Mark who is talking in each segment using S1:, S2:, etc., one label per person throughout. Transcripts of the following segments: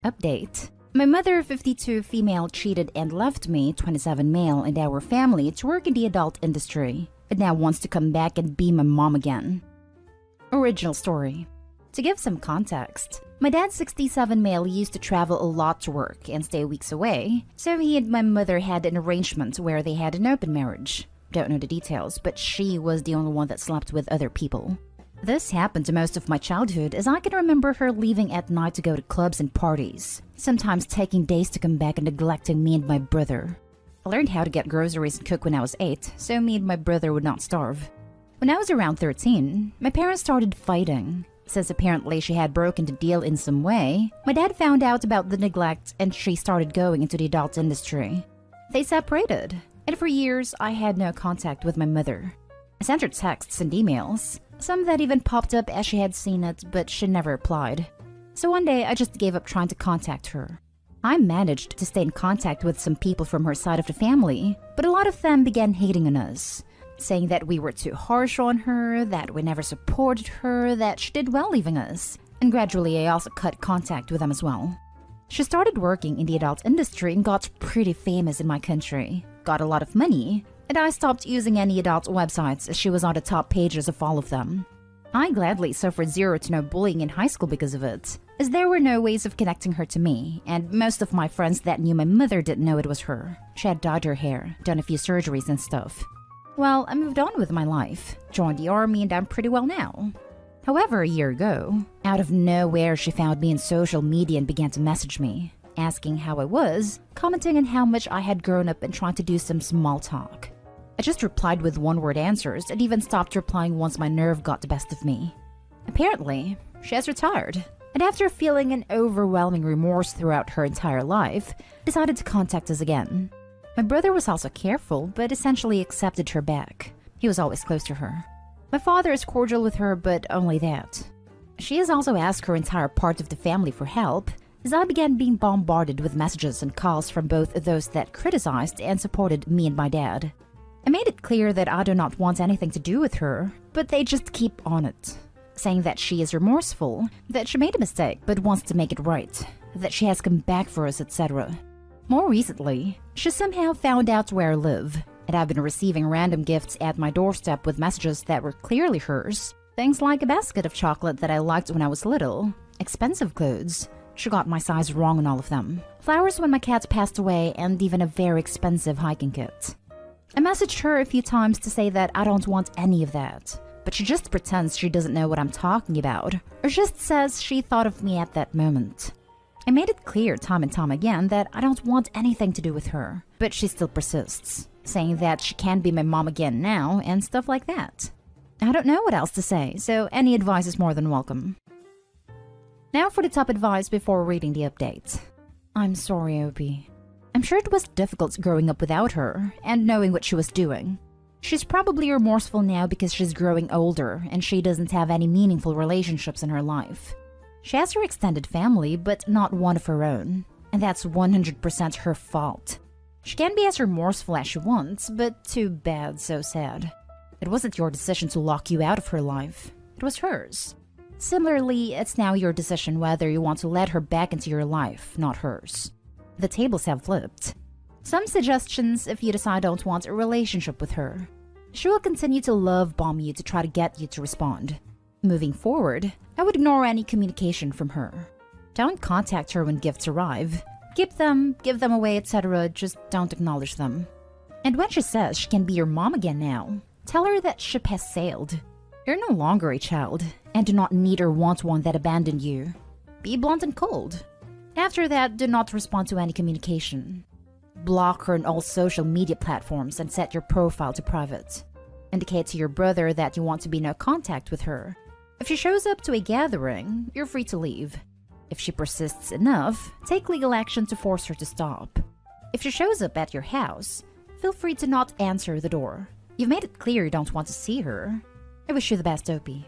S1: Update. My mother, 52, female, cheated and left me, 27, male, and our family to work in the adult industry, but now wants to come back and be my mom again. Original story. To give some context, my dad, 67, male, used to travel a lot to work and stay weeks away, so he and my mother had an arrangement where they had an open marriage. Don't know the details, but she was the only one that slept with other people. This happened to most of my childhood, as I can remember her leaving at night to go to clubs and parties, sometimes taking days to come back and neglecting me and my brother. I learned how to get groceries and cook when I was 8, so me and my brother would not starve. When I was around 13, my parents started fighting. Since apparently she had broken the deal in some way, my dad found out about the neglect and she started going into the adult industry. They separated, and for years I had no contact with my mother. I sent her texts and emails, some that even popped up as she had seen it, but she never replied. So one day I just gave up trying to contact her. I managed to stay in contact with some people from her side of the family, but a lot of them began hating on us, saying that we were too harsh on her, that we never supported her, that she did well leaving us, and gradually I also cut contact with them as well. She started working in the adult industry and got pretty famous in my country, got a lot of money, and I stopped using any adult websites as she was on the top pages of all of them. I gladly suffered zero to no bullying in high school because of it, as there were no ways of connecting her to me, and most of my friends that knew my mother didn't know it was her. She had dyed her hair, done a few surgeries and stuff. Well, I moved on with my life, joined the army, and I'm pretty well now. However, a year ago, out of nowhere she found me in social media and began to message me, asking how I was, commenting on how much I had grown up and trying to do some small talk. I just replied with one-word answers and even stopped replying once my nerve got the best of me. Apparently, she has retired, and after feeling an overwhelming remorse throughout her entire life, decided to contact us again. My brother was also careful, but essentially accepted her back. He was always close to her. My father is cordial with her, but only that. She has also asked her entire part of the family for help, as I began being bombarded with messages and calls from both those that criticized and supported me and my dad. I made it clear that I do not want anything to do with her, but they just keep on it, saying that she is remorseful, that she made a mistake but wants to make it right, that she has come back for us, etc. More recently, she somehow found out where I live, and I've been receiving random gifts at my doorstep with messages that were clearly hers. Things like a basket of chocolate that I liked when I was little, expensive clothes, she got my size wrong on all of them, flowers when my cat passed away, and even a very expensive hiking kit. I messaged her a few times to say that I don't want any of that, but she just pretends she doesn't know what I'm talking about, or just says she thought of me at that moment. I made it clear time and time again that I don't want anything to do with her, but she still persists, saying that she can be my mom again now and stuff like that. I don't know what else to say, so any advice is more than welcome. Now for the top advice before reading the update. I'm sorry, Opie. I'm sure it was difficult growing up without her and knowing what she was doing. She's probably remorseful now because she's growing older and she doesn't have any meaningful relationships in her life. She has her extended family, but not one of her own, and that's 100% her fault. She can be as remorseful as she wants, but too bad, so sad. It wasn't your decision to lock you out of her life. It was hers. Similarly, it's now your decision whether you want to let her back into your life, not hers. The tables have flipped. Some suggestions if you decide don't want a relationship with her. She will continue to love bomb you to try to get you to respond. Moving forward, I would ignore any communication from her. Don't contact her when gifts arrive. Keep them, give them away, etc. Just don't acknowledge them. And when she says she can be your mom again now, tell her that ship has sailed. You're no longer a child, and do not need or want one that abandoned you. Be blunt and cold. After that, do not respond to any communication. Block her on all social media platforms and set your profile to private. Indicate to your brother that you want to be no contact with her. If she shows up to a gathering, you're free to leave. If she persists enough, take legal action to force her to stop. If she shows up at your house, feel free to not answer the door. You've made it clear you don't want to see her. I wish you the best, Opie.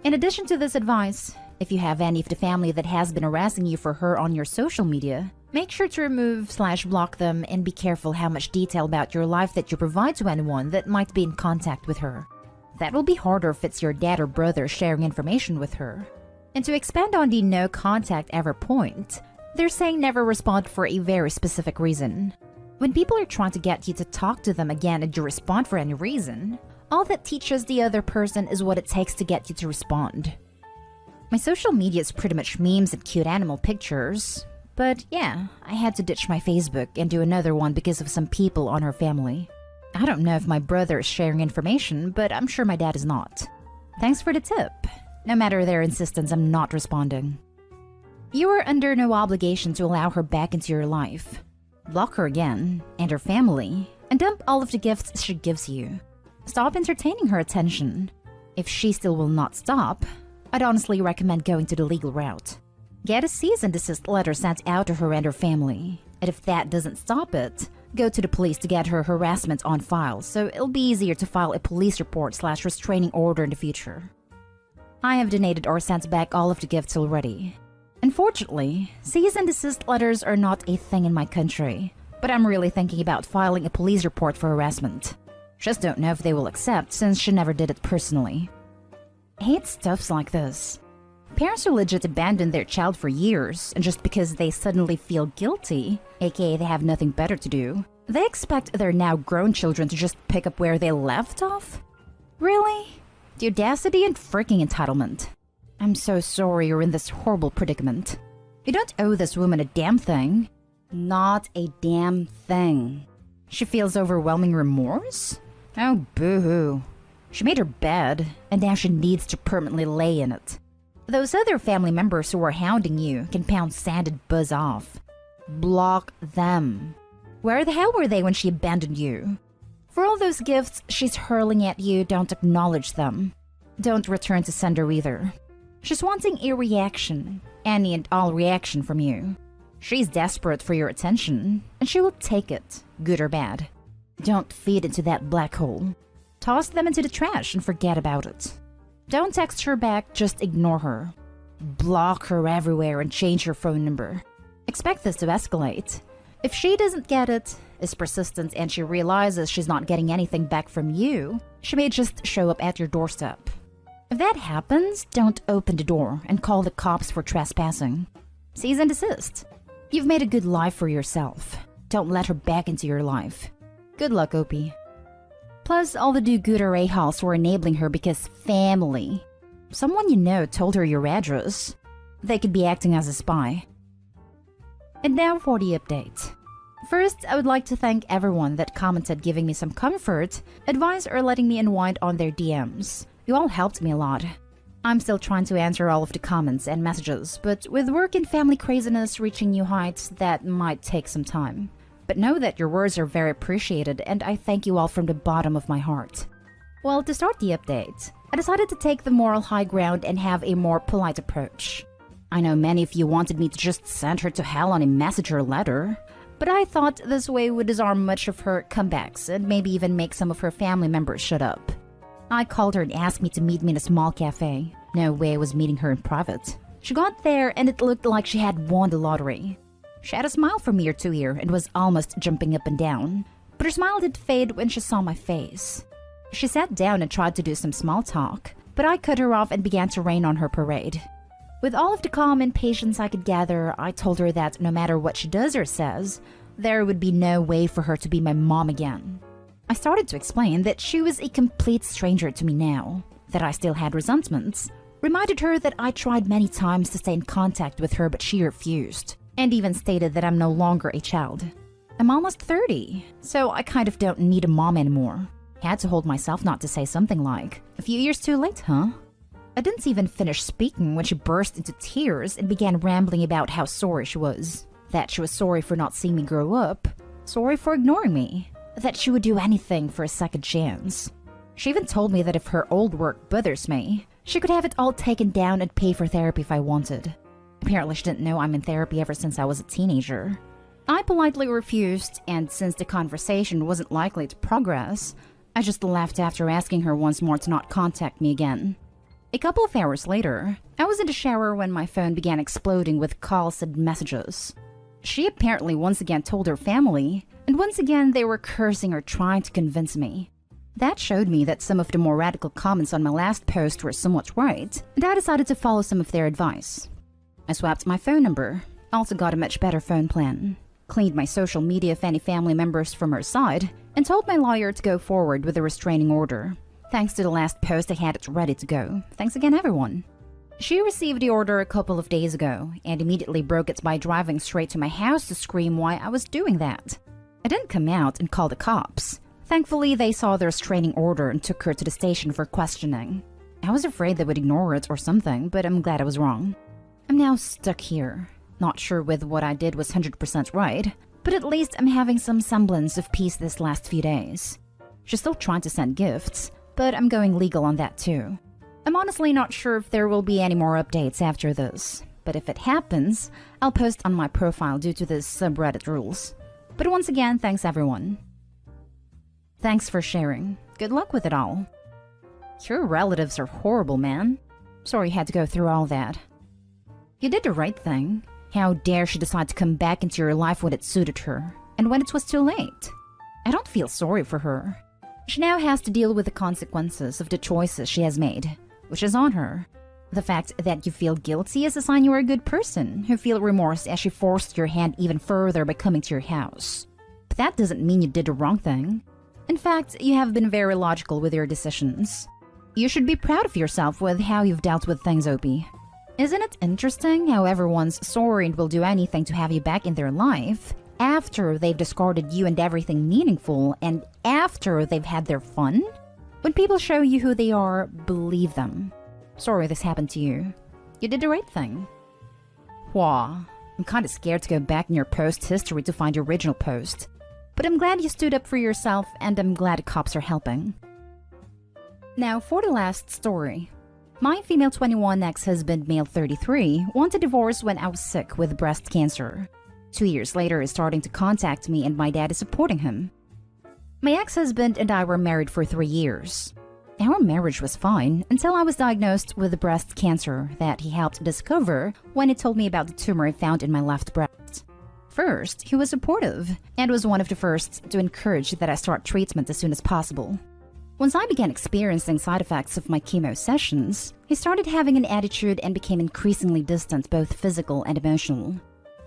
S1: In addition to this advice, if you have any of the family that has been harassing you for her on your social media, make sure to remove/block them and be careful how much detail about your life that you provide to anyone that might be in contact with her. That will be harder if it's your dad or brother sharing information with her. And to expand on the no contact ever point, They're saying never respond for a very specific reason. When people are trying to get you to talk to them again and you respond for any reason, all that teaches the other person is what it takes to get you to respond. My social media is pretty much memes and cute animal pictures. But yeah, I had to ditch my Facebook and do another one because of some people on her family. I don't know if my brother is sharing information, but I'm sure my dad is not. Thanks for the tip. No matter their insistence, I'm not responding. You are under no obligation to allow her back into your life. Block her again, and her family, and dump all of the gifts she gives you. Stop entertaining her attention. If she still will not stop, I'd honestly recommend going to the legal route. Get a cease and desist letter sent out to her and her family. And if that doesn't stop it, go to the police to get her harassment on file, so it'll be easier to file a police report/restraining order in the future. I have donated or sent back all of the gifts already. Unfortunately, cease and desist letters are not a thing in my country, but I'm really thinking about filing a police report for harassment. Just don't know if they will accept since she never did it personally. I hate stuffs like this. Parents who legit abandon their child for years, and just because they suddenly feel guilty, aka they have nothing better to do, they expect their now grown children to just pick up where they left off? Really? The audacity and freaking entitlement. I'm so sorry you're in this horrible predicament. You don't owe this woman a damn thing. Not a damn thing. She feels overwhelming remorse? Oh, boo-hoo. She made her bed, and now she needs to permanently lay in it. Those other family members who are hounding you can pound sand and buzz off. Block them. Where the hell were they when she abandoned you? For all those gifts she's hurling at you, don't acknowledge them. Don't return to sender either. She's wanting a reaction, any and all reaction from you. She's desperate for your attention, and she will take it, good or bad. Don't feed into that black hole. Toss them into the trash and forget about it. Don't text her back, just ignore her. Block her everywhere and change her phone number. Expect this to escalate. If she doesn't get it, is persistent, and she realizes she's not getting anything back from you, she may just show up at your doorstep. If that happens, don't open the door and call the cops for trespassing. Cease and desist. You've made a good life for yourself. Don't let her back into your life. Good luck, Opie. Plus, all the do-gooder a-holes were enabling her because family. Someone you know told her your address. They could be acting as a spy. And now for the update. First, I would like to thank everyone that commented giving me some comfort, advice, or letting me unwind on their DMs. You all helped me a lot. I'm still trying to answer all of the comments and messages, but with work and family craziness reaching new heights, that might take some time. But know that your words are very appreciated, and I thank you all from the bottom of my heart. Well, to start the update, I decided to take the moral high ground and have a more polite approach. I know many of you wanted me to just send her to hell on a message or letter, but I thought this way would disarm much of her comebacks and maybe even make some of her family members shut up. I called her and asked me to meet me in a small cafe. No way I was meeting her in private. She got there and it looked like she had won the lottery. She had a smile from ear to ear and was almost jumping up and down, but her smile did fade when she saw my face. She sat down and tried to do some small talk, but I cut her off and began to rain on her parade. With all of the calm and patience I could gather, I told her that no matter what she does or says, there would be no way for her to be my mom again. I started to explain that she was a complete stranger to me now, that I still had resentments, reminded her that I tried many times to stay in contact with her but she refused, and even stated that I'm no longer a child. I'm almost 30, so I kind of don't need a mom anymore. Had to hold myself not to say something like, "A few years too late, huh?" I didn't even finish speaking when she burst into tears and began rambling about how sorry she was. That she was sorry for not seeing me grow up, sorry for ignoring me, that she would do anything for a second chance. She even told me that if her old work bothers me, she could have it all taken down and pay for therapy if I wanted. Apparently she didn't know I'm in therapy ever since I was a teenager. I politely refused, and since the conversation wasn't likely to progress, I just left after asking her once more to not contact me again. A couple of hours later, I was in the shower when my phone began exploding with calls and messages. She apparently once again told her family, and once again they were cursing or trying to convince me. That showed me that some of the more radical comments on my last post were somewhat right, and I decided to follow some of their advice. I swapped my phone number, Also got a much better phone plan. Cleaned my social media of any family members from her side, and told my lawyer to go forward with a restraining order. Thanks to the last post, I had it ready to go. Thanks again, everyone. She received the order a couple of days ago, and immediately broke it by driving straight to my house to scream why I was doing that. I didn't come out and call the cops. Thankfully, they saw the restraining order and took her to the station for questioning. I was afraid they would ignore it or something, but I'm glad I was wrong. I'm now stuck here. Not sure whether what I did was 100% right, but at least I'm having some semblance of peace this last few days. She's still trying to send gifts, but I'm going legal on that too. I'm honestly not sure if there will be any more updates after this, but if it happens, I'll post on my profile due to the subreddit rules. But once again, thanks everyone. Thanks for sharing. Good luck with it all. Your relatives are horrible, man. Sorry you had to go through all that. You did the right thing. How dare she decide to come back into your life when it suited her, and when it was too late? I don't feel sorry for her. She now has to deal with the consequences of the choices she has made, which is on her. The fact that you feel guilty is a sign you are a good person who feel remorse as she forced your hand even further by coming to your house. But that doesn't mean you did the wrong thing. In fact, you have been very logical with your decisions. You should be proud of yourself with how you've dealt with things, Opie. Isn't it interesting how everyone's sorry and will do anything to have you back in their life after they've discarded you and everything meaningful and after they've had their fun? When people show you who they are, believe them. Sorry this happened to you. You did the right thing. Wow, I'm kinda scared to go back in your post history to find your original post. But I'm glad you stood up for yourself and I'm glad the cops are helping. Now for the last story. My female 21 ex-husband, male 33, wanted divorce when I was sick with breast cancer. 2 years later, he's starting to contact me and my dad is supporting him. My ex-husband and I were married for 3 years. Our marriage was fine until I was diagnosed with breast cancer that he helped discover when he told me about the tumor he found in my left breast. First, he was supportive and was one of the first to encourage that I start treatment as soon as possible. Once I began experiencing side effects of my chemo sessions, he started having an attitude and became increasingly distant, both physical and emotional.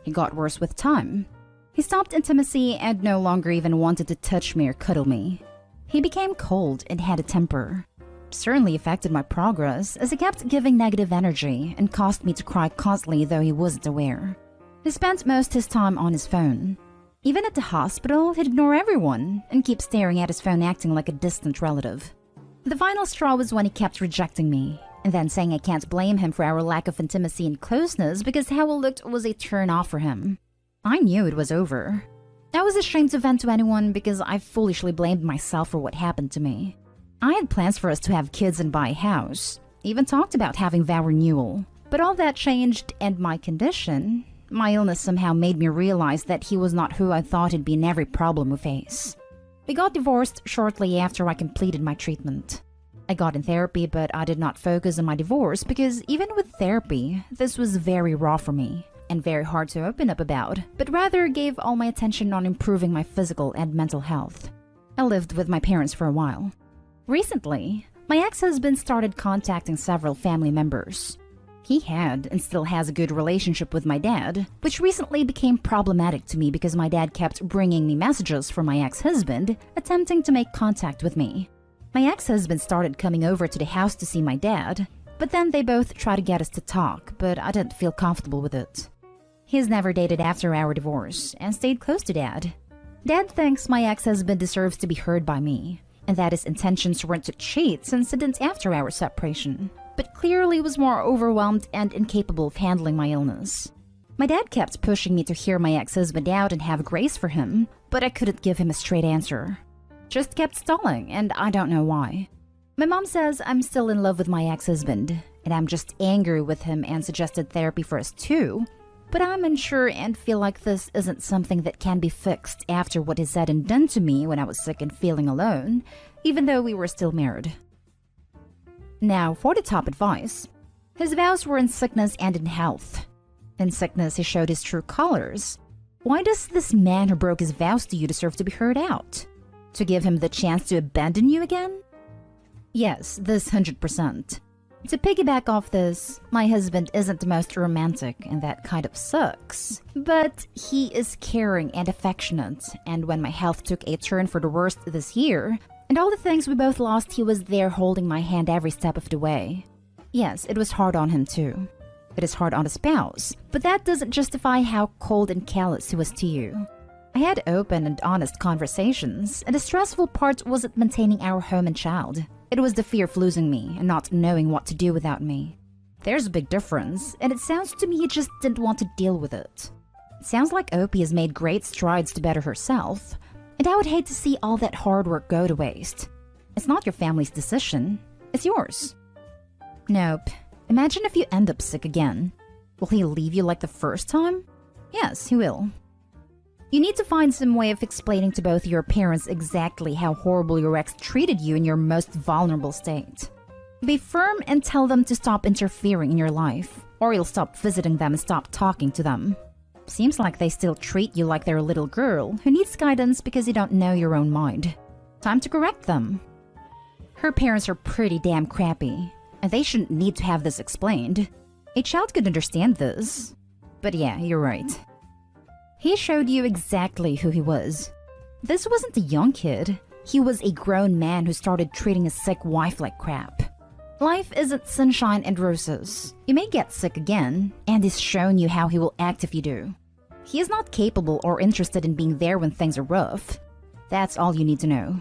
S1: He got worse with time. He stopped intimacy and no longer even wanted to touch me or cuddle me. He became cold and had a temper. Certainly affected my progress as he kept giving negative energy and caused me to cry constantly though he wasn't aware. He spent most his time on his phone. Even at the hospital, he'd ignore everyone and keep staring at his phone acting like a distant relative. The final straw was when he kept rejecting me, and then saying I can't blame him for our lack of intimacy and closeness because how I looked was a turn-off for him. I knew it was over. I was ashamed to vent to anyone because I foolishly blamed myself for what happened to me. I had plans for us to have kids and buy a house, even talked about having vow renewal, but all that changed and my condition... My illness somehow made me realize that he was not who I thought he'd be in every problem we face. We got divorced shortly after I completed my treatment. I got in therapy, but I did not focus on my divorce because even with therapy, this was very raw for me and very hard to open up about, but rather gave all my attention on improving my physical and mental health. I lived with my parents for a while. Recently, my ex-husband started contacting several family members. He had and still has a good relationship with my dad, which recently became problematic to me because my dad kept bringing me messages from my ex-husband, attempting to make contact with me. My ex-husband started coming over to the house to see my dad, but then they both tried to get us to talk, but I didn't feel comfortable with it. He's never dated after our divorce and stayed close to Dad. Dad thinks my ex-husband deserves to be heard by me, and that his intentions weren't to cheat since it didn't after our separation, but clearly was more overwhelmed and incapable of handling my illness. My dad kept pushing me to hear my ex-husband out and have grace for him, but I couldn't give him a straight answer. Just kept stalling, and I don't know why. My mom says I'm still in love with my ex-husband, and I'm just angry with him and suggested therapy for us too, but I'm unsure and feel like this isn't something that can be fixed after what he said and done to me when I was sick and feeling alone, even though we were still married. Now, for the top advice. His vows were in sickness and in health. In sickness, he showed his true colors. Why does this man who broke his vows to you deserve to be heard out? To give him the chance to abandon you again? Yes, this 100%. To piggyback off this, my husband isn't the most romantic, and that kind of sucks. But he is caring and affectionate, and when my health took a turn for the worst this year, and all the things we both lost, he was there holding my hand every step of the way. Yes, it was hard on him too. It is hard on a spouse, but that doesn't justify how cold and callous he was to you. I had open and honest conversations, and the stressful part wasn't maintaining our home and child. It was the fear of losing me and not knowing what to do without me. There's a big difference, and it sounds to me he just didn't want to deal with it. It sounds like Opie has made great strides to better herself, and I would hate to see all that hard work go to waste. It's not your family's decision, it's yours. Nope. Imagine if you end up sick again. Will he leave you like the first time? Yes, he will. You need to find some way of explaining to both your parents exactly how horrible your ex treated you in your most vulnerable state. Be firm and tell them to stop interfering in your life, or you'll stop visiting them and stop talking to them. Seems like they still treat you like they're a little girl who needs guidance because you don't know your own mind. Time to correct them. Her parents are pretty damn crappy, and they shouldn't need to have this explained. A child could understand this. But yeah, you're right. He showed you exactly who he was. This wasn't a young kid. He was a grown man who started treating his sick wife like crap. Life isn't sunshine and roses. You may get sick again, and he's shown you how he will act if you do. He is not capable or interested in being there when things are rough. That's all you need to know.